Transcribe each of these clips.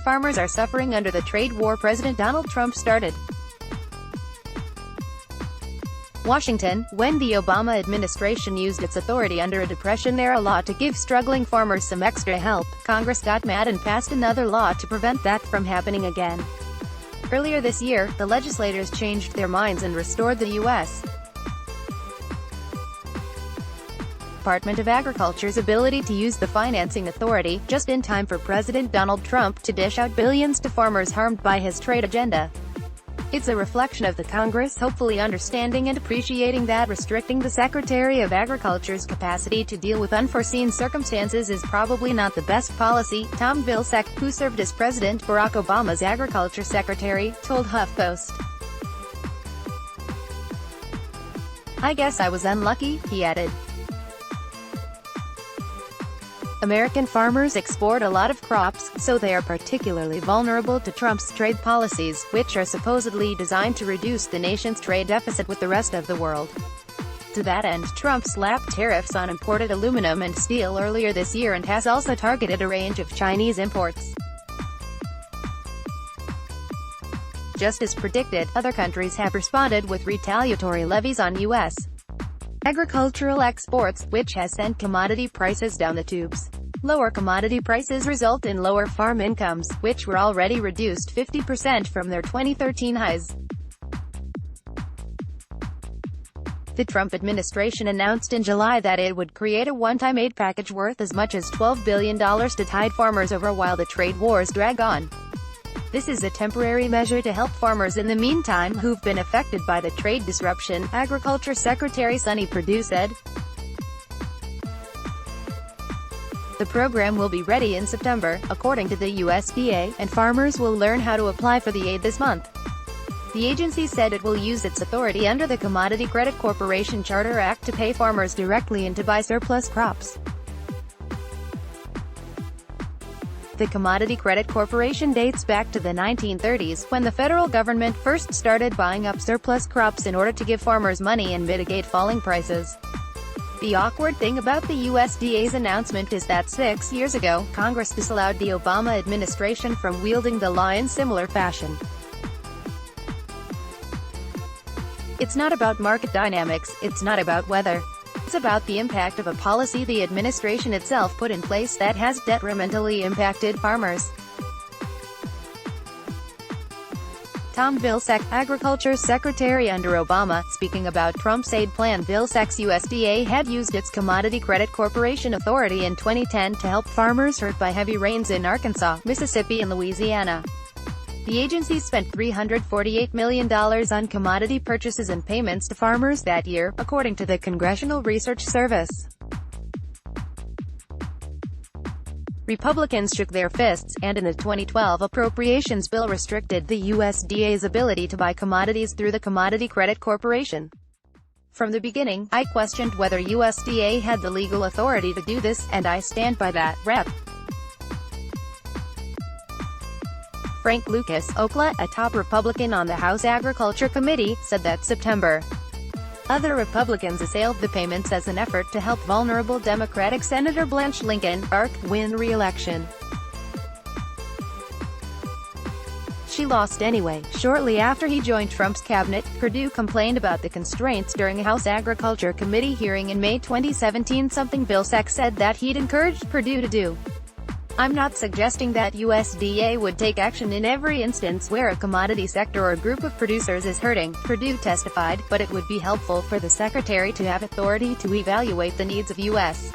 farmers are suffering under the trade war President Donald Trump started. Washington, when the Obama administration used its authority under a Depression-era law to give struggling farmers some extra help, Congress got mad and passed another law to prevent that from happening again. Earlier this year, the legislators changed their minds and restored the U.S. Department of Agriculture's ability to use the financing authority, just in time for President Donald Trump to dish out billions to farmers harmed by his trade agenda. It's a reflection of the Congress hopefully understanding and appreciating that restricting the Secretary of Agriculture's capacity to deal with unforeseen circumstances is probably not the best policy, Tom Vilsack, who served as President Barack Obama's Agriculture Secretary, told HuffPost. "I guess I was unlucky," he added. American farmers export a lot of crops, so they are particularly vulnerable to Trump's trade policies, which are supposedly designed to reduce the nation's trade deficit with the rest of the world. To that end, Trump slapped tariffs on imported aluminum and steel earlier this year and has also targeted a range of Chinese imports. Just as predicted, other countries have responded with retaliatory levies on U.S. agricultural exports, which has sent commodity prices down the tubes. Lower commodity prices result in lower farm incomes, which were already reduced 50% from their 2013 highs. The Trump administration announced in July that it would create a one-time aid package worth as much as $12 billion to tide farmers over while the trade wars drag on. This is a temporary measure to help farmers in the meantime who've been affected by the trade disruption, Agriculture Secretary Sonny Perdue said. The program will be ready in September, according to the USDA, and farmers will learn how to apply for the aid this month. The agency said it will use its authority under the Commodity Credit Corporation Charter Act to pay farmers directly and to buy surplus crops. The Commodity Credit Corporation dates back to the 1930s, when the federal government first started buying up surplus crops in order to give farmers money and mitigate falling prices. The awkward thing about the USDA's announcement is that 6 years ago, Congress disallowed the Obama administration from wielding the law in similar fashion. It's not about market dynamics, it's not about weather. It's about the impact of a policy the administration itself put in place that has detrimentally impacted farmers. Tom Vilsack, Agriculture Secretary under Obama, speaking about Trump's aid plan. Vilsack's USDA had used its Commodity Credit Corporation authority in 2010 to help farmers hurt by heavy rains in Arkansas, Mississippi and Louisiana. The agency spent $348 million on commodity purchases and payments to farmers that year, according to the Congressional Research Service. Republicans shook their fists, and in the 2012 appropriations bill restricted the USDA's ability to buy commodities through the Commodity Credit Corporation. From the beginning, I questioned whether USDA had the legal authority to do this, and I stand by that, Rep. Frank Lucas, Oklahoma, a top Republican on the House Agriculture Committee, said that September. Other Republicans assailed the payments as an effort to help vulnerable Democratic Senator Blanche Lincoln, ARC, win re-election. She lost anyway. Shortly after he joined Trump's cabinet, Perdue complained about the constraints during a House Agriculture Committee hearing in May 2017, something Vilsack said that he'd encouraged Perdue to do. "I'm not suggesting that USDA would take action in every instance where a commodity sector or group of producers is hurting," Perdue testified, "but it would be helpful for the Secretary to have authority to evaluate the needs of U.S.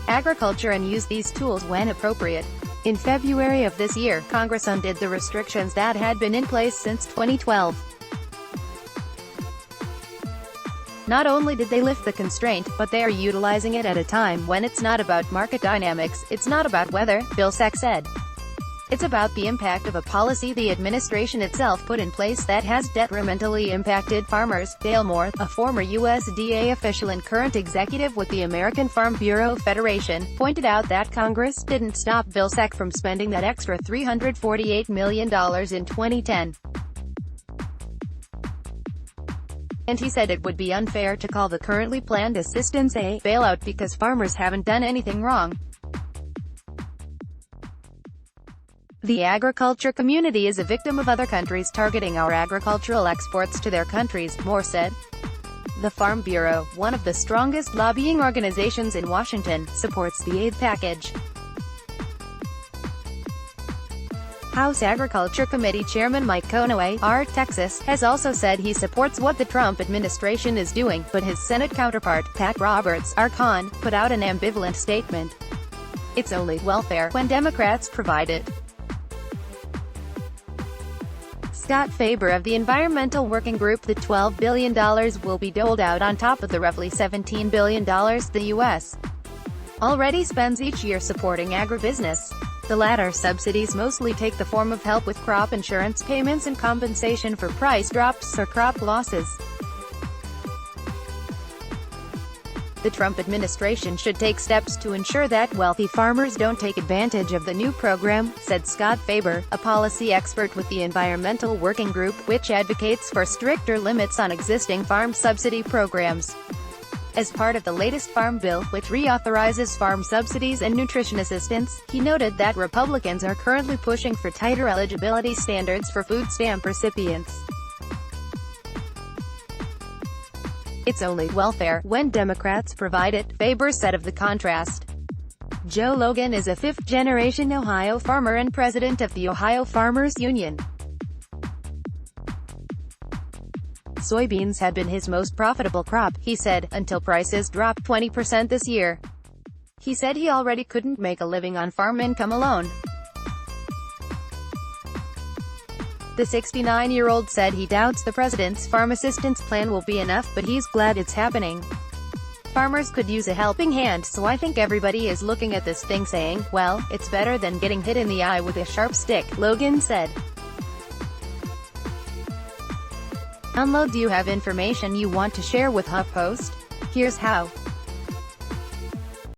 agriculture and use these tools when appropriate." In February of this year, Congress undid the restrictions that had been in place since 2012. Not only did they lift the constraint, but they are utilizing it at a time when it's not about market dynamics, it's not about weather, Vilsack said. It's about the impact of a policy the administration itself put in place that has detrimentally impacted farmers. Dale Moore, a former USDA official and current executive with the American Farm Bureau Federation, pointed out that Congress didn't stop Vilsack from spending that extra $348 million in 2010. And he said it would be unfair to call the currently planned assistance a bailout because farmers haven't done anything wrong. The agriculture community is a victim of other countries targeting our agricultural exports to their countries, Moore said. The Farm Bureau, one of the strongest lobbying organizations in Washington, supports the aid package. House Agriculture Committee Chairman Mike Conaway, R. Texas, has also said he supports what the Trump administration is doing, but his Senate counterpart, Pat Roberts, R. Con, put out an ambivalent statement. It's only welfare when Democrats provide it. Scott Faber of the Environmental Working Group, the $12 billion will be doled out on top of the roughly $17 billion the U.S. already spends each year supporting agribusiness. The latter subsidies mostly take the form of help with crop insurance payments and compensation for price drops or crop losses. The Trump administration should take steps to ensure that wealthy farmers don't take advantage of the new program, said Scott Faber, a policy expert with the Environmental Working Group, which advocates for stricter limits on existing farm subsidy programs. As part of the latest farm bill, which reauthorizes farm subsidies and nutrition assistance, he noted that Republicans are currently pushing for tighter eligibility standards for food stamp recipients. It's only welfare when Democrats provide it, Faber said of the contrast. Joe Logan is a fifth-generation Ohio farmer and president of the Ohio Farmers Union. Soybeans had been his most profitable crop, he said, until prices dropped 20% this year. He said he already couldn't make a living on farm income alone. The 69-year-old said he doubts the president's farm assistance plan will be enough, but he's glad it's happening. Farmers could use a helping hand, so I think everybody is looking at this thing saying, well, it's better than getting hit in the eye with a sharp stick, Logan said. Download. Do you have information you want to share with HuffPost? Here's how.